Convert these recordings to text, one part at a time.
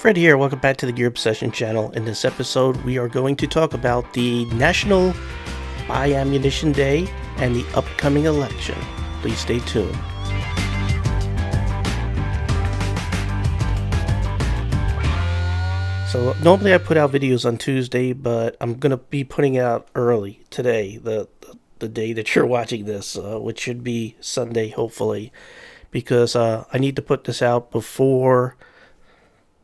Fred here, welcome back to the Gear Obsession channel. In this episode, we are going to talk about the National Buy Ammunition Day and the upcoming election. Please stay tuned. So normally I put out videos on Tuesday, but I'm going to be putting out early today, the day that you're watching this, which should be Sunday, hopefully, because I need to put this out before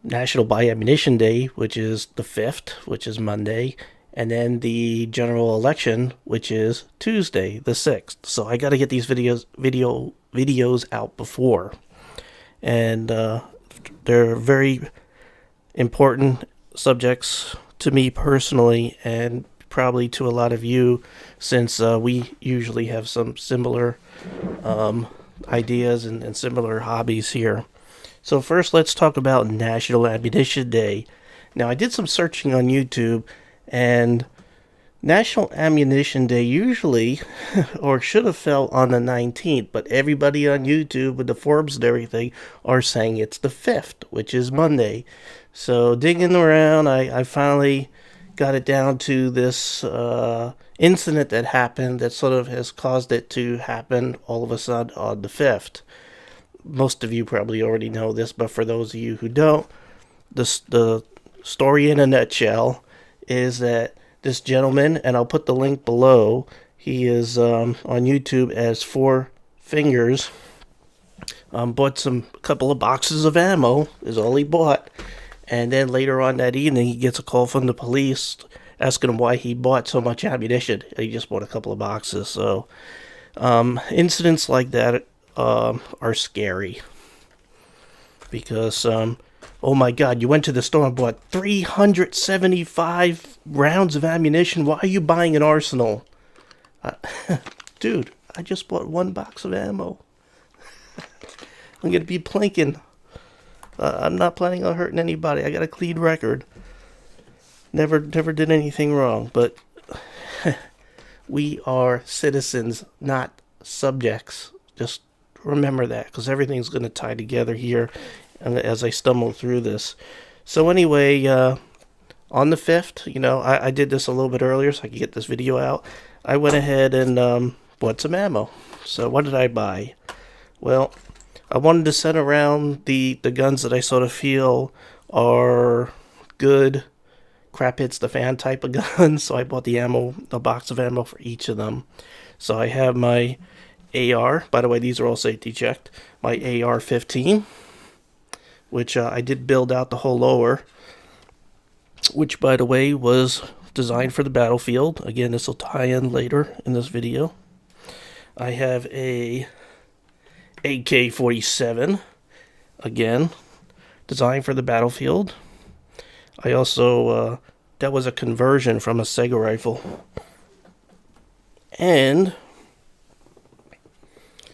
National Buy Ammunition Day, which is the 5th, which is Monday, and then the general election, which is Tuesday, the 6th. So I got to get these videos out before, and they're very important subjects to me personally, and probably to a lot of you, since we usually have some similar ideas and similar hobbies here. So first, let's talk about National Ammunition Day. Now, I did some searching on YouTube, and National Ammunition Day usually, or should have fell on the 19th, but everybody on YouTube with the forums and everything are saying it's the 5th, which is Monday. So digging around, I finally got it down to this incident that happened that sort of has caused it to happen all of a sudden on the 5th. Most of you probably already know this, but for those of you who don't, the story in a nutshell is that this gentleman, and I'll put the link below, he is on YouTube as Four Fingers, bought a couple of boxes of ammo, is all he bought, and then later on that evening he gets a call from the police asking him why he bought so much ammunition. He just bought a couple of boxes. So incidents like that are scary, because oh my god, you went to the store and bought 375 rounds of ammunition. Why are you buying an arsenal? Dude, I just bought one box of ammo. I'm gonna be plinking. I'm not planning on hurting anybody. I got a clean record. Never did anything wrong, but we are citizens, not subjects. Just remember that, because everything's going to tie together here as I stumble through this. So anyway, on the 5th, I did this a little bit earlier so I could get this video out. I went ahead and bought some ammo. So what did I buy? Well, I wanted to send around the guns that I sort of feel are good, crap hits the fan type of guns. So I bought a box of ammo for each of them. So I have my AR, by the way, these are all safety checked, my AR-15, which I did build out the whole lower, which, by the way, was designed for the battlefield. Again, this will tie in later in this video. I have a AK-47, again, designed for the battlefield. I also, that was a conversion from a Sega rifle. And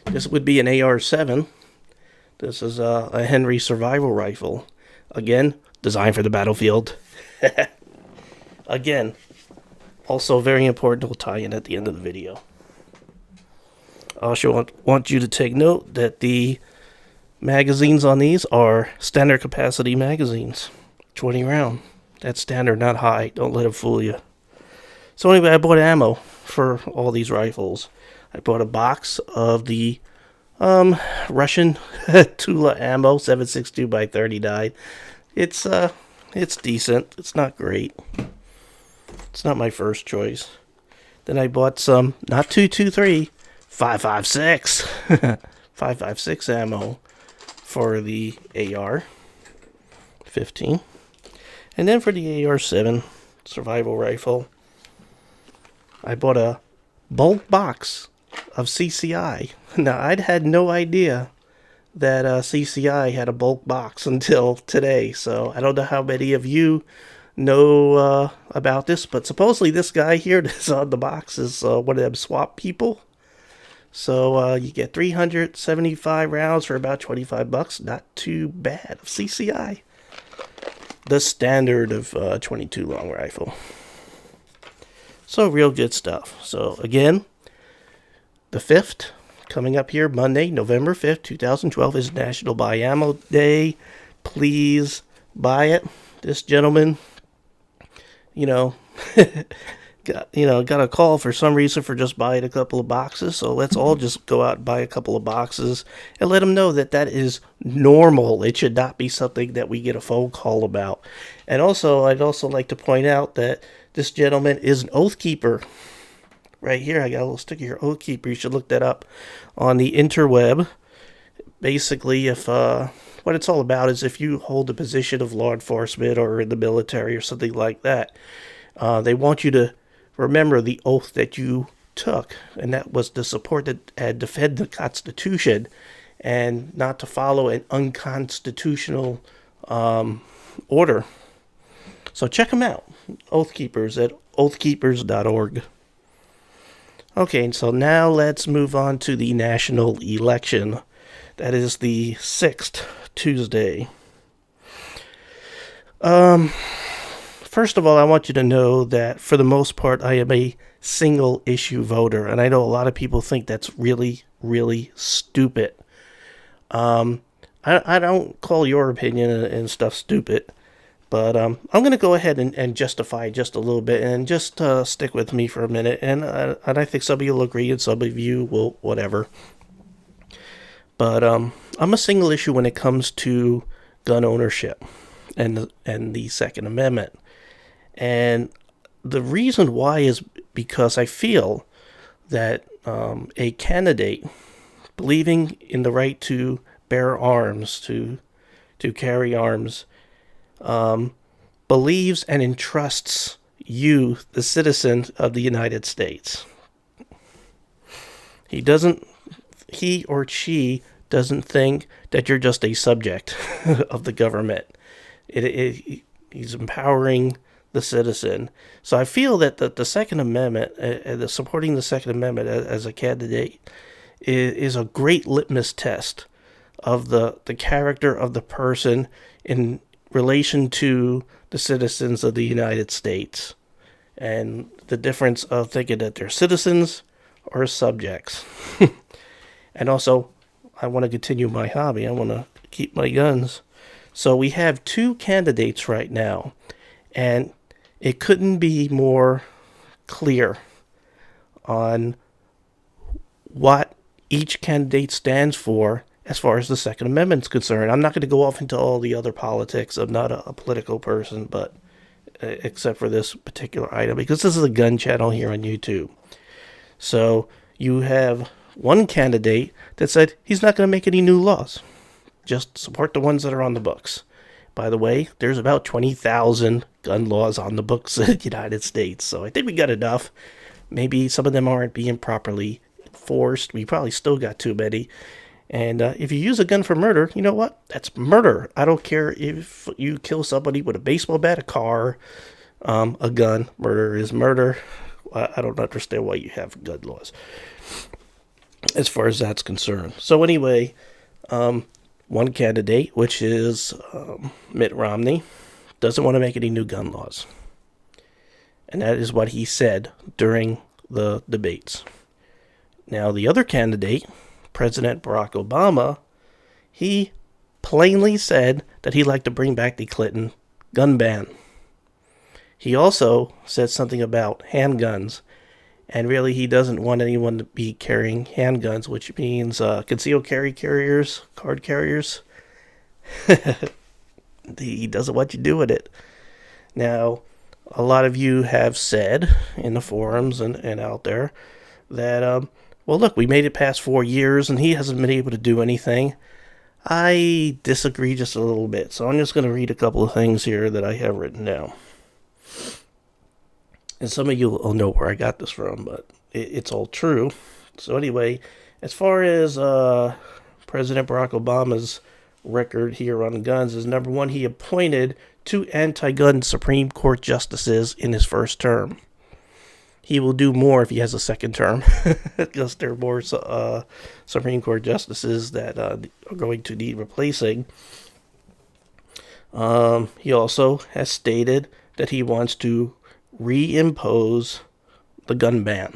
this would be an AR-7. This is a Henry survival rifle. Again, designed for the battlefield. Again, also very important, will tie in at the end of the video. I also want you to take note that the magazines on these are standard capacity magazines. 20 round. That's standard, not high. Don't let it fool you. So anyway, I bought ammo for all these rifles. I bought a box of the Russian Tula ammo, 7.62 by 39. It's decent. It's not great. It's not my first choice. Then I bought some, not 223, 5.56, 5.56 ammo for the AR-15. And then for the AR-7 survival rifle, I bought a bulk box of CCI. Now, I'd had no idea that CCI had a bulk box until today, so I don't know how many of you know about this, but supposedly this guy here that's on the box is one of them swap people. So you get 375 rounds for about 25 bucks. Not too bad of CCI. The standard of 22 long rifle. So real good stuff. So again, the 5th, coming up here, Monday, November 5th, 2012, is National Buy Ammo Day. Please buy it. This gentleman, you know, got a call for some reason for just buying a couple of boxes. So let's all just go out and buy a couple of boxes and let him know that that is normal. It should not be something that we get a phone call about. And also, I'd also like to point out that this gentleman is an oath keeper. Right here, I got a little sticker here, oath keeper. You should look that up on the interweb. Basically, if what it's all about is if you hold a position of law enforcement or in the military or something like that, they want you to remember the oath that you took, and that was to support and defend the Constitution and not to follow an unconstitutional order. So check them out, Oath Keepers, at oathkeepers.org. Okay, so now let's move on to the national election. That is the 6th Tuesday. First of all, I want you to know that for the most part, I am a single issue voter, and I know a lot of people think that's really, really stupid. I don't call your opinion and stuff stupid, but I'm going to go ahead and justify just a little bit, and just stick with me for a minute, and I think some of you will agree and some of you will whatever. But I'm a single issue when it comes to gun ownership and the Second Amendment. And the reason why is because I feel that a candidate believing in the right to bear arms, to carry arms, believes and entrusts you, the citizen of the United States. He or she doesn't think that you're just a subject of the government. He's empowering the citizen. So I feel that the Second Amendment, supporting the Second Amendment as a candidate, is a great litmus test of the character of the person in relation to the citizens of the United States, and the difference of thinking that they're citizens or subjects. And also, I want to continue my hobby. I want to keep my guns. So we have two candidates right now, and it couldn't be more clear on what each candidate stands for as far as the Second Amendment is concerned. I'm not going to go off into all the other politics. I'm not a political person, but except for this particular item, because this is a gun channel here on YouTube. So you have one candidate that said he's not going to make any new laws. Just support the ones that are on the books. By the way, there's about 20,000 gun laws on the books in the United States, so I think we got enough. Maybe some of them aren't being properly enforced. We probably still got too many. And if you use a gun for murder, you know what? That's murder. I don't care if you kill somebody with a baseball bat, a car, a gun. Murder is murder. I don't understand why you have gun laws as far as that's concerned. So anyway, one candidate, which is Mitt Romney, doesn't want to make any new gun laws. And that is what he said during the debates. Now, the other candidate, President Barack Obama, he plainly said that he'd like to bring back the Clinton gun ban. He also said something about handguns. And really, he doesn't want anyone to be carrying handguns, which means concealed carry carriers, card carriers. He doesn't want you doing it. Now, a lot of you have said in the forums and out there that, well, look, we made it past 4 years and he hasn't been able to do anything. I disagree just a little bit, so I'm just going to read a couple of things here that I have written down. And some of you will know where I got this from, but it's all true. So anyway, as far as President Barack Obama's record here on guns is, number one, he appointed 2 anti-gun Supreme Court justices in his first term. He will do more if he has a second term, because there are more Supreme Court justices that are going to need replacing. He also has stated that he wants to reimpose the gun ban.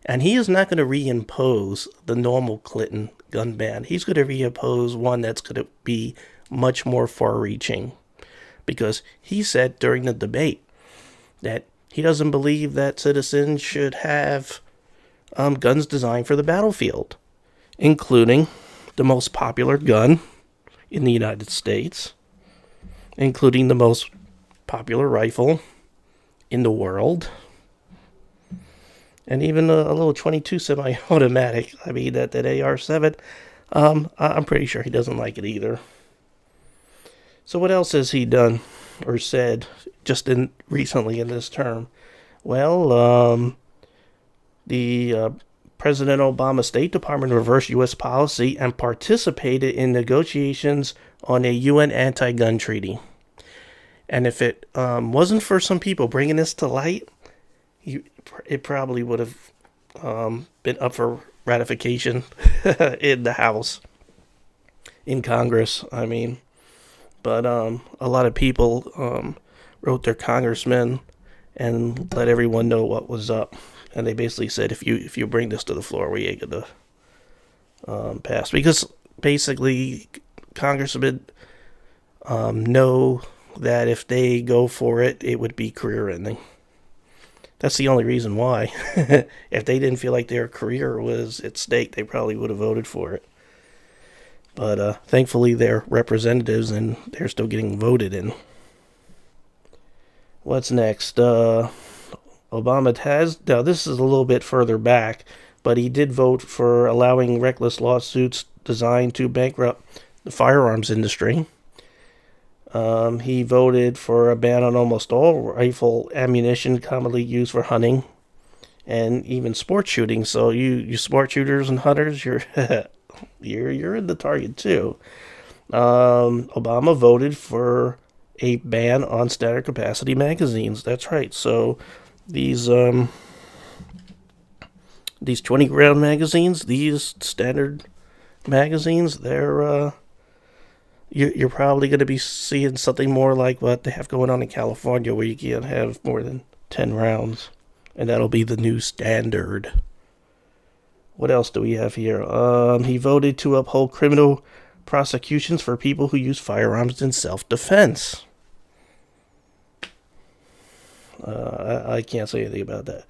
And he is not going to reimpose the normal Clinton gun ban. He's going to reimpose one that's going to be much more far-reaching. because he said during the debate that he doesn't believe that citizens should have guns designed for the battlefield, including the most popular gun in the United States, including the most popular rifle in the world, and even a little 22 semi-automatic. I mean, that AR-7, I'm pretty sure he doesn't like it either. So what else has he done or said just recently in this term? Well, the President Obama State Department reversed U.S. policy and participated in negotiations on a UN anti-gun treaty. And if it wasn't for some people bringing this to light, it probably would have been up for ratification in the House, in Congress, I mean. But a lot of people wrote their congressmen and let everyone know what was up. And they basically said, if you bring this to the floor, we ain't going to pass. Because basically, congressmen know that if they go for it, it would be career-ending. That's the only reason why. If they didn't feel like their career was at stake, they probably would have voted for it. But thankfully, they're representatives, and they're still getting voted in. What's next? Obama has... Now, this is a little bit further back, but he did vote for allowing reckless lawsuits designed to bankrupt the firearms industry. He voted for a ban on almost all rifle ammunition commonly used for hunting and even sport shooting. So you sport shooters and hunters, you're you're in the target too. Obama voted for a ban on standard capacity magazines. That's right. So these 20 round magazines, these standard magazines, they're you're probably going to be seeing something more like what they have going on in California, where you can't have more than 10 rounds, and that'll be the new standard. What else do we have here? He voted to uphold criminal prosecutions for people who use firearms in self-defense. I can't say anything about that.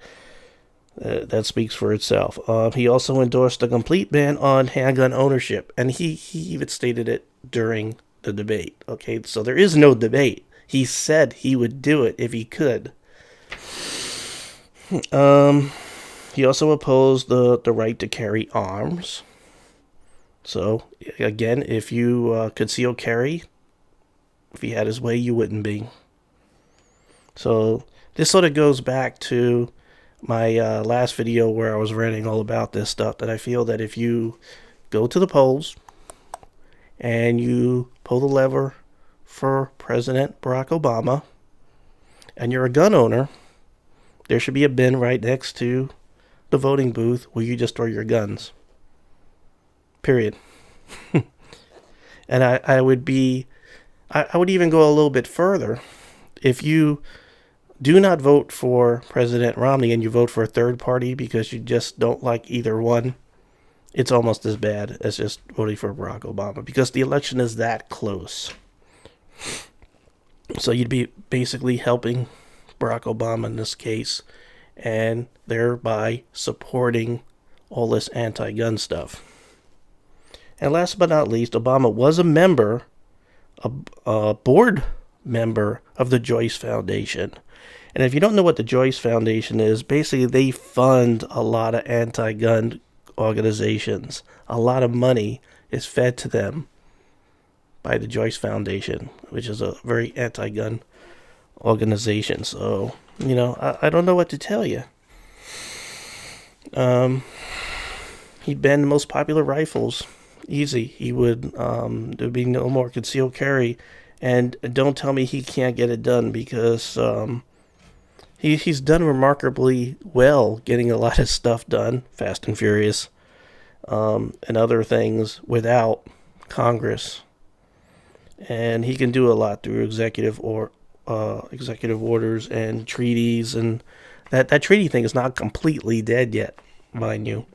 That speaks for itself. He also endorsed a complete ban on handgun ownership, and he even stated it during the debate. Okay, so there is no debate. He said he would do it if he could. He also opposed the right to carry arms. So, again, if you conceal carry, if he had his way, you wouldn't be. So, this sort of goes back to my last video where I was ranting all about this stuff, that I feel that if you go to the polls and you pull the lever for President Barack Obama and you're a gun owner, there should be a bin right next to the voting booth where you just throw your guns. Period. And I would even go a little bit further. If you do not vote for President Romney and you vote for a third party because you just don't like either one, it's almost as bad as just voting for Barack Obama, because the election is that close. So you'd be basically helping Barack Obama in this case, and thereby supporting all this anti-gun stuff. And last but not least, Obama was a board member of the Joyce Foundation. And if you don't know what the Joyce Foundation is, basically they fund a lot of anti-gun organizations. A lot of money is fed to them by the Joyce Foundation, which is a very anti-gun organization. So, I don't know what to tell you. He banned the most popular rifles. Easy. He would, there'd be no more concealed carry. And don't tell me he can't get it done, because he's done remarkably well getting a lot of stuff done, Fast and Furious, and other things without Congress. And he can do a lot through executive orders and treaties, and that treaty thing is not completely dead yet, mind you.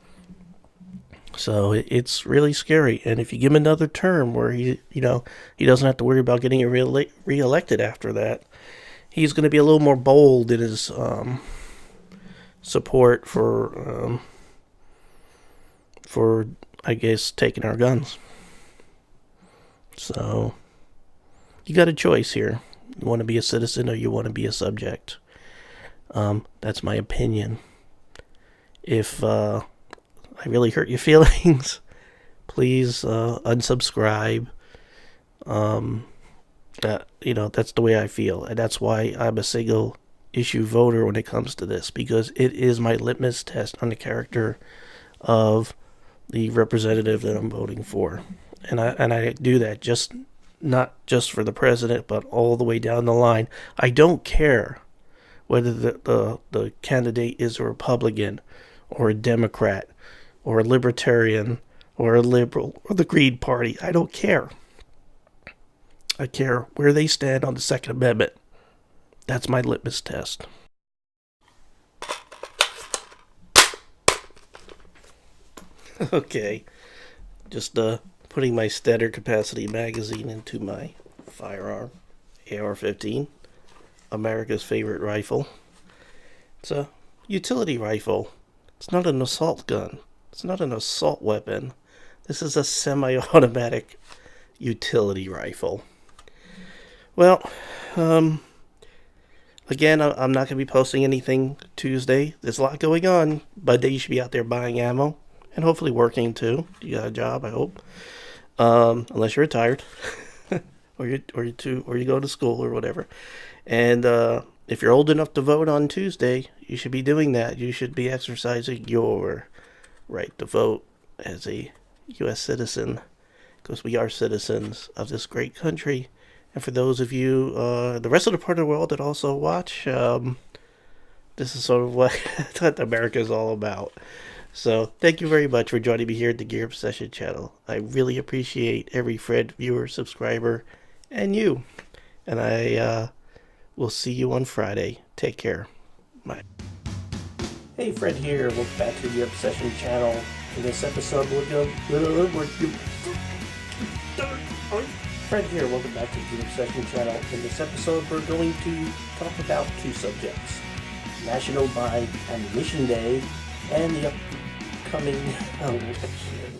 So it's really scary. And if you give him another term where he doesn't have to worry about getting reelected after that, he's going to be a little more bold in his support for I guess taking our guns. So you got a choice here. You want to be a citizen or you want to be a subject. That's my opinion. If I really hurt your feelings, please unsubscribe. That's the way I feel, and that's why I'm a single issue voter when it comes to this, because it is my litmus test on the character of the representative that I'm voting for, and I do that not just for the president, but all the way down the line. I don't care whether the candidate is a Republican or a Democrat or a Libertarian or a Liberal or the Green Party. I don't care. I care where they stand on the Second Amendment. That's my litmus test. Okay. Just putting my standard capacity magazine into my firearm. AR-15. America's favorite rifle. It's a utility rifle. It's not an assault gun. It's not an assault weapon. This is a semi-automatic utility rifle. Well, again, I'm not going to be posting anything Tuesday. There's a lot going on. Monday, you should be out there buying ammo and hopefully working too. You got a job, I hope. Unless you're retired, or you go to school or whatever. And if you're old enough to vote on Tuesday, you should be doing that. You should be exercising your right to vote as a U.S. citizen, because we are citizens of this great country. And for those of you, the rest of the part of the world that also watch, this is sort of what America is all about. So thank you very much for joining me here at the Gear Obsession channel. I really appreciate every friend, viewer, subscriber, and you. And I will see you on Friday. Take care. Bye. Hey, Fred here. Welcome back to the Gear Obsession channel. In this episode, Fred here. Welcome back to the Gear Obsession channel. In this episode, we're going to talk about two subjects: National Buy Ammunition Day and the upcoming election.